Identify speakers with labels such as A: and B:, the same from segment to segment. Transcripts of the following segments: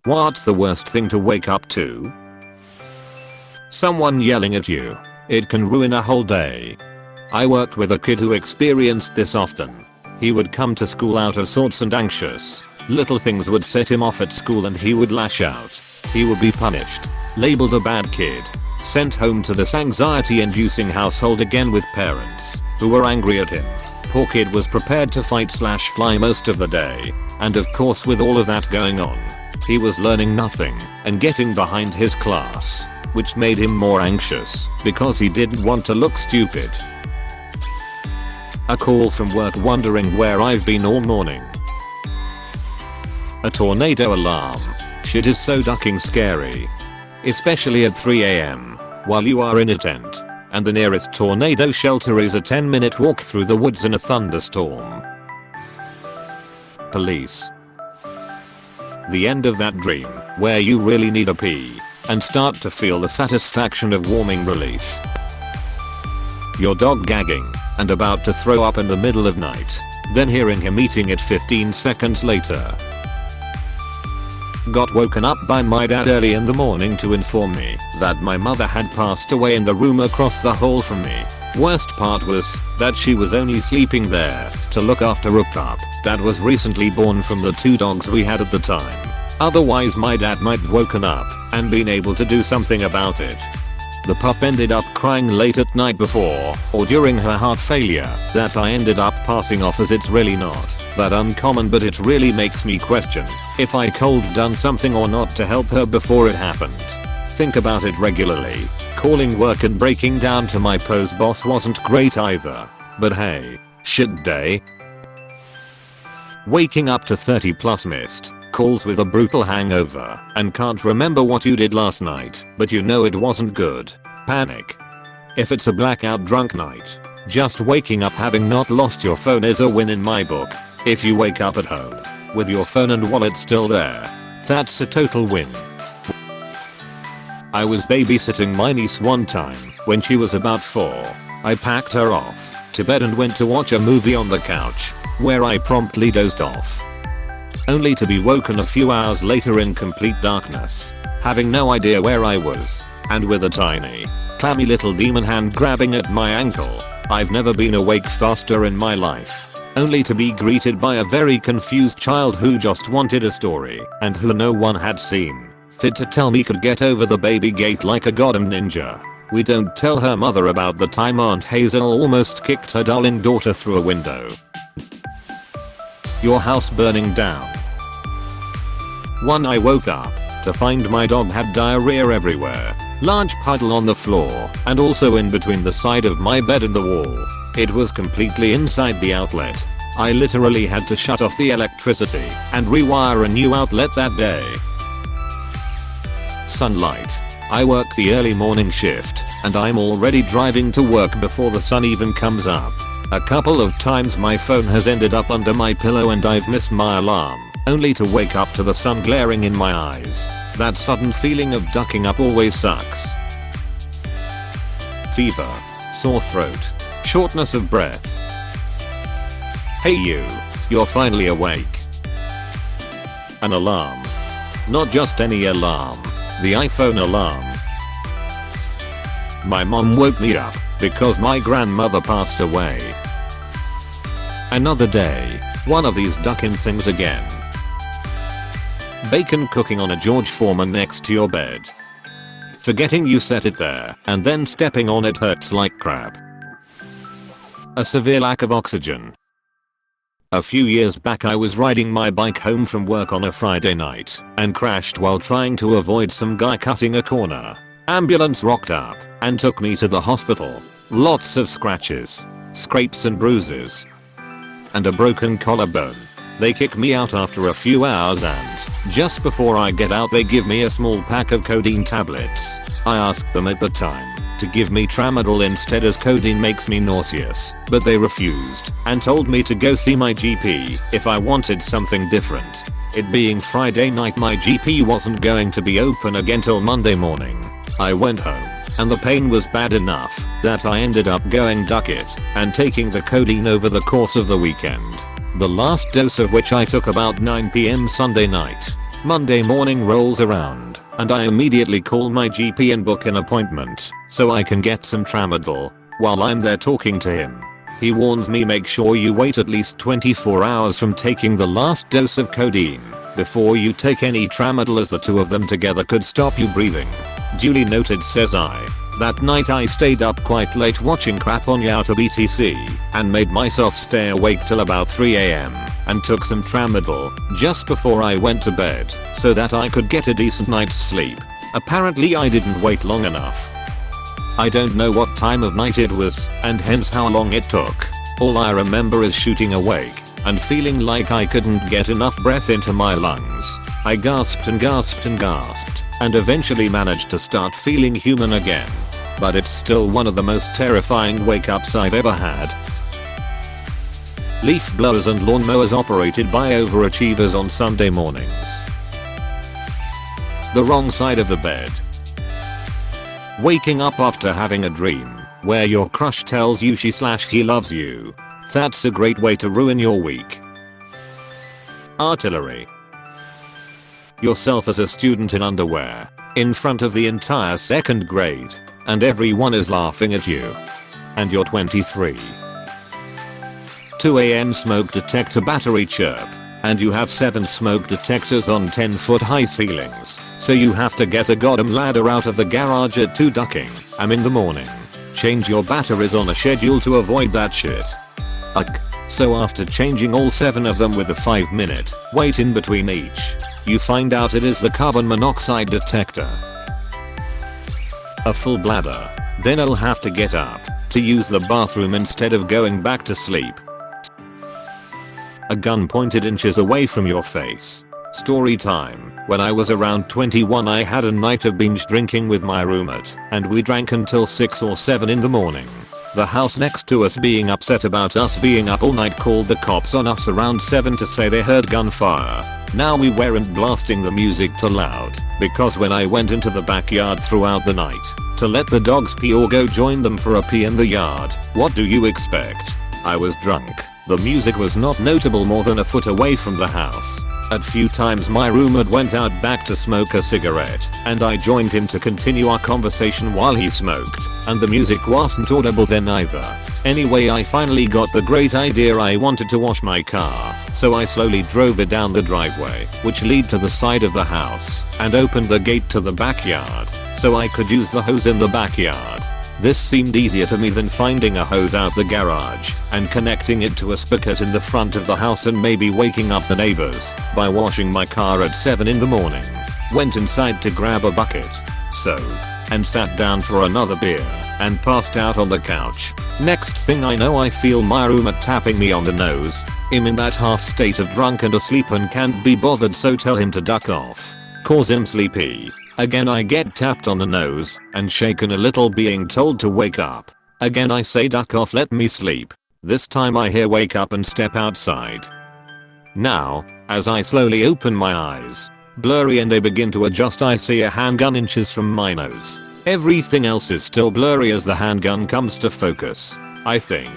A: What's the worst thing to wake up to? Someone yelling at you. It can ruin a whole day. I worked with a kid who experienced this often. He would come to school out of sorts and anxious. Little things would set him off at school and he would lash out. He would be punished, labeled a bad kid, sent home to this anxiety-inducing household again with parents who were angry at him. Poor kid was prepared to fight/fly most of the day, and of course with all of that going on, he was learning nothing and getting behind his class, which made him more anxious because he didn't want to look stupid. A call from work wondering where I've been all morning. A tornado alarm. Shit is so ducking scary. Especially at 3 AM while you are in a tent and the nearest tornado shelter is a 10-minute walk through the woods in a thunderstorm. Police. The end of that dream where you really need a pee and start to feel the satisfaction of warming release. Your dog gagging and about to throw up in the middle of night, then hearing him eating it 15 seconds later. Got woken up by my dad early in the morning to inform me that my mother had passed away in the room across the hall from me. Worst part was that she was only sleeping there to look after a pup that was recently born from the 2 dogs we had at the time. Otherwise my dad might have woken up and been able to do something about it. The pup ended up crying late at night before or during her heart failure that I ended up passing off, as it's really not that uncommon, but it really makes me question if I could have done something or not to help her before it happened. Think about it regularly. Calling work and breaking down to my post boss wasn't great either, but hey, shit day. Waking up to 30+ missed calls with a brutal hangover and can't remember what you did last night, but you know it wasn't good. Panic. If it's a blackout drunk night, just waking up having not lost your phone is a win in my book. If you wake up at home with your phone and wallet still there, that's a total win. I was babysitting my niece one time when she was about 4. I packed her off to bed and went to watch a movie on the couch, where I promptly dozed off, only to be woken a few hours later in complete darkness, having no idea where I was, and with a tiny, clammy little demon hand grabbing at my ankle. I've never been awake faster in my life, only to be greeted by a very confused child who just wanted a story and who no one had seen fit to tell me could get over the baby gate like a goddamn ninja. We don't tell her mother about the time Aunt Hazel almost kicked her darling daughter through a window. Your house burning down. One, I woke up to find my dog had diarrhea everywhere, large puddle on the floor, and also in between the side of my bed and the wall. It was completely inside the outlet. I literally had to shut off the electricity and rewire a new outlet that day. Sunlight. I work the early morning shift and I'm already driving to work before the sun even comes up. A couple of times my phone has ended up under my pillow and I've missed my alarm, only to wake up to the sun glaring in my eyes. That sudden feeling of ducking up always sucks. Fever, sore throat, shortness of breath. Hey you're finally awake. An alarm. Not just any alarm, the iPhone alarm. My mom woke me up because my grandmother passed away. Another day, one of these ducking things again. Bacon cooking on a George Foreman next to your bed. Forgetting you set it there and then stepping on it hurts like crap. A severe lack of oxygen. A few years back I was riding my bike home from work on a Friday night and crashed while trying to avoid some guy cutting a corner. Ambulance rocked up and took me to the hospital. Lots of scratches, scrapes and bruises, and a broken collarbone. They kick me out after a few hours and just before I get out they give me a small pack of codeine tablets. I asked them at the time to give me tramadol instead as codeine makes me nauseous, but they refused and told me to go see my GP if I wanted something different. It being Friday night, my GP wasn't going to be open again till Monday morning. I went home and the pain was bad enough that I ended up going duck it and taking the codeine over the course of the weekend. The last dose of which I took about 9 PM Sunday night. Monday morning rolls around, and I immediately call my GP and book an appointment so I can get some tramadol. While I'm there talking to him, he warns me make sure you wait at least 24 hours from taking the last dose of codeine before you take any tramadol, as the two of them together could stop you breathing. Duly noted, says I. That night I stayed up quite late watching crap on YouTube etc. and made myself stay awake till about 3 AM and took some tramadol just before I went to bed so that I could get a decent night's sleep. Apparently I didn't wait long enough. I don't know what time of night it was and hence how long it took. All I remember is shooting awake and feeling like I couldn't get enough breath into my lungs. I gasped and gasped and gasped and eventually managed to start feeling human again. But it's still one of the most terrifying wake-ups I've ever had. Leaf blowers and lawnmowers operated by overachievers on Sunday mornings. The wrong side of the bed. Waking up after having a dream where your crush tells you she/he loves you. That's a great way to ruin your week. Artillery. Yourself as a student in underwear in front of the entire 2nd grade and everyone is laughing at you. And you're 23. 2 AM smoke detector battery chirp and you have 7 smoke detectors on 10-foot high ceilings, so you have to get a goddamn ladder out of the garage at 2 ducking am in the morning. Change your batteries on a schedule to avoid that shit. So after changing all 7 of them with a 5-minute wait in between each, you find out it is the carbon monoxide detector. A full bladder. Then I'll have to get up to use the bathroom instead of going back to sleep. A gun pointed inches away from your face. Story time. When I was around 21 I had a night of binge drinking with my roommate and we drank until 6 or 7 in the morning. The house next to us being upset about us being up all night called the cops on us around 7 to say they heard gunfire. Now we weren't blasting the music too loud because when I went into the backyard throughout the night to let the dogs pee or go join them for a pee in the yard, what do you expect? I was drunk. The music was not notable more than a foot away from the house. At few times my roommate went out back to smoke a cigarette and I joined him to continue our conversation while he smoked, and the music wasn't audible then either. Anyway, I finally got the great idea. I wanted to wash my car, so I slowly drove it down the driveway which lead to the side of the house and opened the gate to the backyard so I could use the hose in the backyard. This seemed easier to me than finding a hose out the garage and connecting it to a spigot in the front of the house and maybe waking up the neighbors by washing my car at 7 in the morning. Went inside to grab a bucket, and sat down for another beer and passed out on the couch. Next thing I know I feel my roommate tapping me on the nose. I'm in that half state of drunk and asleep and can't be bothered, so tell him to duck off. Cause him sleepy. Again I get tapped on the nose and shaken a little, being told to wake up. Again I say duck off, let me sleep. This time I hear wake up and step outside. Now, as I slowly open my eyes, blurry and they begin to adjust, I see a handgun inches from my nose. Everything else is still blurry as the handgun comes to focus. I think,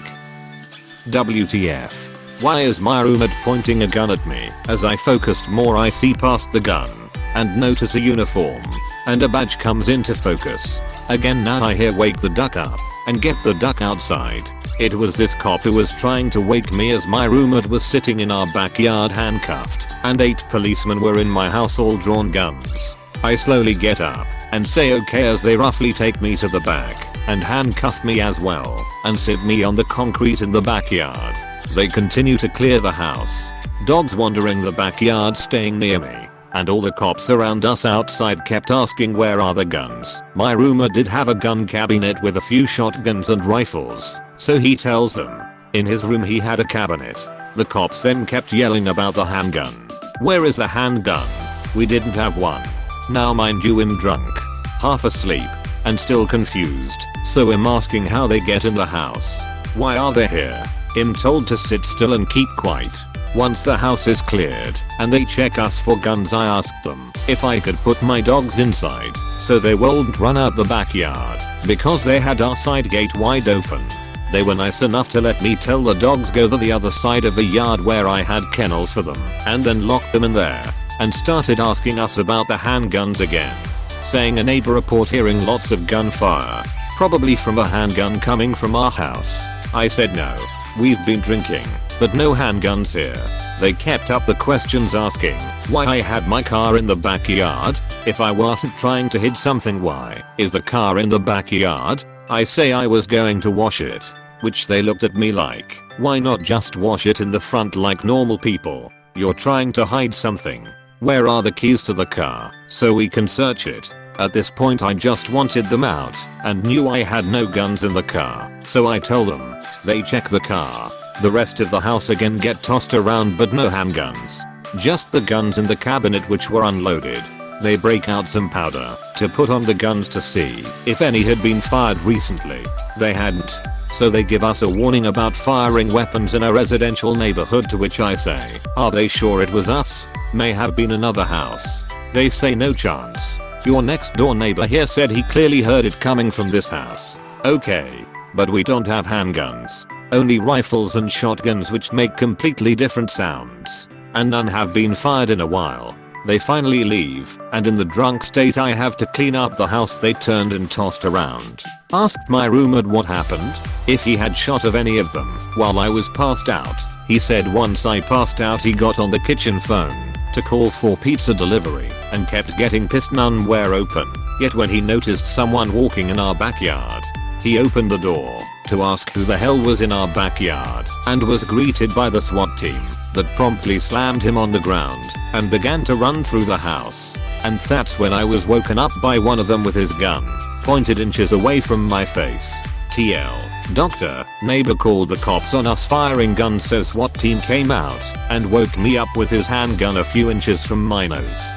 A: WTF. Why is my roommate pointing a gun at me? As I focused more I see past the gun and notice a uniform and a badge comes into focus. Again now I hear wake the duck up and get the duck outside. It was this cop who was trying to wake me as my roommate was sitting in our backyard handcuffed and 8 policemen were in my house all drawn guns. I slowly get up and say okay as they roughly take me to the back and handcuff me as well and sit me on the concrete in the backyard. They continue to clear the house. Dogs wandering the backyard staying near me. And all the cops around us outside kept asking where are the guns. My roommate did have a gun cabinet with a few shotguns and rifles, so he tells them in his room he had a cabinet. The cops then kept yelling about the handgun. Where is the handgun? We didn't have one. Now mind you, I'm drunk, half asleep, and still confused, so I'm asking how they get in the house. Why are they here? I'm told to sit still and keep quiet. Once the house is cleared and they check us for guns, I asked them if I could put my dogs inside so they won't run out the backyard because they had our side gate wide open. They were nice enough to let me tell the dogs go to the other side of the yard where I had kennels for them and then lock them in there. and started asking us about the handguns again, saying a neighbor report hearing lots of gunfire, probably from a handgun coming from our house. I said no, we've been drinking, but no handguns here. They kept up the questions asking why I had my car in the backyard. If I wasn't trying to hide something, why is the car in the backyard? I say I was going to wash it, which they looked at me like, why not just wash it in the front like normal people? You're trying to hide something. Where are the keys to the car so we can search it? At this point I just wanted them out and knew I had no guns in the car, so I told them. They check the car. The rest of the house again get tossed around, but no handguns. Just the guns in the cabinet which were unloaded. They break out some powder to put on the guns to see if any had been fired recently. They hadn't. So they give us a warning about firing weapons in a residential neighborhood, to which I say, are they sure it was us? May have been another house. They say no chance. Your next door neighbor here said he clearly heard it coming from this house. Okay. But we don't have handguns. Only rifles and shotguns, which make completely different sounds. And none have been fired in a while. They finally leave, and in the drunk state I have to clean up the house they turned and tossed around. Asked my roommate what happened, if he had shot of any of them while I was passed out. He said once I passed out he got on the kitchen phone to call for pizza delivery and kept getting pissed none were open. Yet when he noticed someone walking in our backyard, he opened the door to ask who the hell was in our backyard and was greeted by the SWAT team that promptly slammed him on the ground and began to run through the house. And that's when I was woken up by one of them with his gun pointed inches away from my face. TL. Doctor, neighbor called the cops on us firing guns, so SWAT team came out and woke me up with his handgun a few inches from my nose.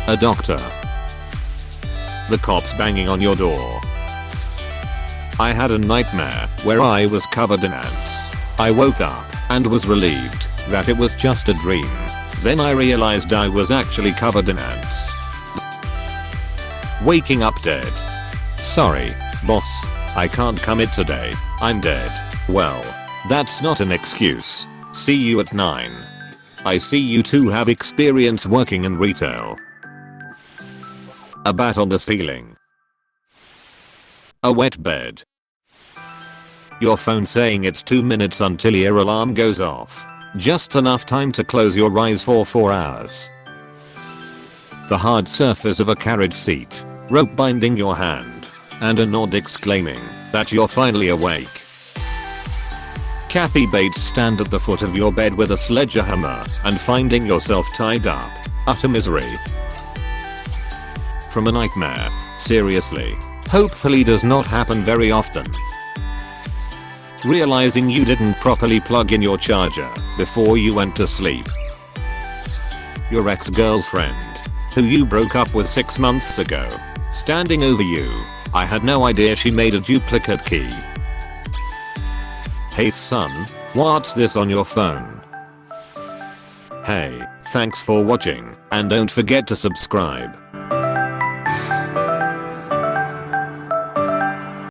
A: A doctor. The cops banging on your door. I had a nightmare where I was covered in ants. I woke up and was relieved that it was just a dream. Then I realized I was actually covered in ants. Waking up dead. Sorry, boss, I can't commit today. I'm dead. Well, that's not an excuse. See you at 9. I see you two have experience working in retail. A bat on the ceiling. A wet bed. Your phone saying it's 2 minutes until your alarm goes off. Just enough time to close your eyes for 4 hours. The hard surface of a carriage seat. Rope binding your hand. And a nod exclaiming that you're finally awake. Kathy Bates stand at the foot of your bed with a sledgehammer and finding yourself tied up. Utter misery. From a nightmare. Seriously. Hopefully does not happen very often. Realizing you didn't properly plug in your charger before you went to sleep. Your ex-girlfriend, who you broke up with 6 months ago, standing over you. I had no idea she made a duplicate key. Hey son, what's this on your phone? Hey, thanks for watching, and don't forget to subscribe.